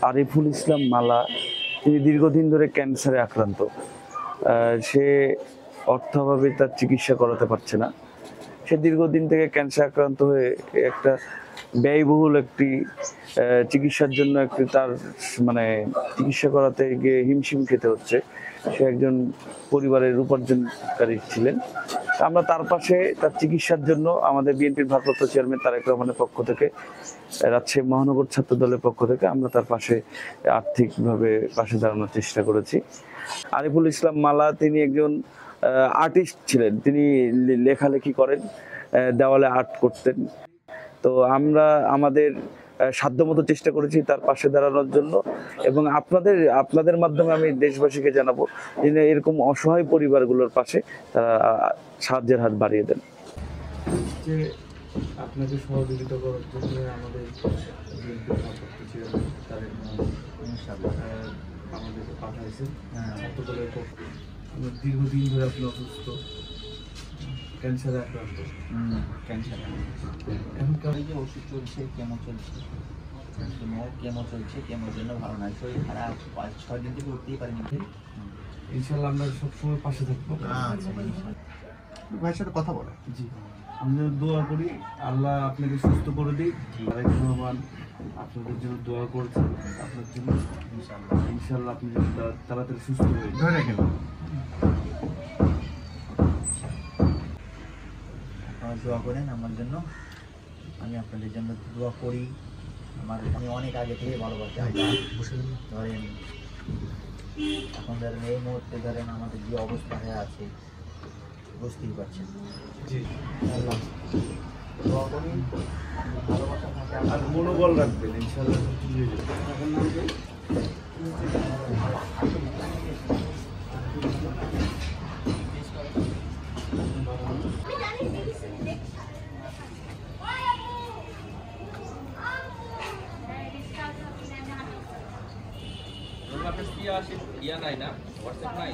আরিফুল ইসলাম মালা, তিনি দীর্ঘদিন ধরে ক্যান্সারে আক্রান্ত। সে অর্থাভাবে তার চিকিৎসা করাতে পারছে না। সে দীর্ঘদিন থেকে ক্যান্সার আক্রান্ত হয়ে একটা ব্যয়বহুল একটি চিকিৎসার জন্য তার মানে চিকিৎসা করাতে গিয়ে হিমশিম খেতে হচ্ছে। সে একজন পরিবারের উপার্জনকারী ছিলেন। আমরা তার পাশে তার চিকিৎসার জন্য আমাদের বিএনপির ভারপ্রাপ্ত চেয়ারম্যান তারেক রহমানের পক্ষ থেকে, রাজশাহী মহানগর ছাত্র দলের পক্ষ থেকে আমরা তার পাশে আর্থিকভাবে পাশে দাঁড়ানোর চেষ্টা করেছি। আরিফুল ইসলাম মালা তিনি একজন আর্টিস্ট ছিলেন। তিনি লেখালেখি করেন, দেওয়ালে আর্ট করতেন। তো আমরা আমাদের সাধ্যমতো চেষ্টা করেছি তার পাশে দাঁড়ানোর জন্য, এবং আপনাদের মাধ্যমে আমি দেশবাসীকে জানাবো যে এরকম অসহায় পরিবারগুলোর পাশে তারা সাহায্যের হাত বাড়িয়ে দেন। যে আপনাকে সহযোগিতা করার জন্য আমাদের আমাদেরকে পাঠাইছেন ছাত্র দলের পক্ষে। দীর্ঘদিন ধরে আপনি অসুস্থ, ক্যান্সারে আক্রান্ত। এখন যে ওষুধ চলছে, কেমো চলছে, কেমোর জন্য ভালো নয়, শরীর খারাপ, 5-6 দিন থেকে উঠতেই পারিনি। ইনশাল্লাহ আমরা সবসময় পাশে থাকবো। ভাইয়ের সাথে কথা বলে। জি, আমরা দোয়া করি আল্লাহ আপনাকে সুস্থ করে দিই। তারেক রহমান আপনাদের জন্য দোয়া করছেন, আপনার জন্য ইনশাল্লাহ আপনি তাড়াতাড়ি সুস্থ হয়ে যাবেন। আপনারা দোয়া করেন আমার জন্য, আমি আপনাদের জন্য দোয়া করি। আমি অনেক আগে থেকে ভালোবাসি। ধরেন এখন ধরেন এই মুহূর্তে ধরেন আমাদের যে অবস্থা হয়ে আছে বুঝতেই পারছেন। জি, দোয়া করি, ভালোবাসা থাকে। আর মনোবল রাখবেন, ইনশাল্লাহ সব ঠিক হয়ে যাবে। ইয়া নাই না, হোয়াটসঅ্যাপ নাই।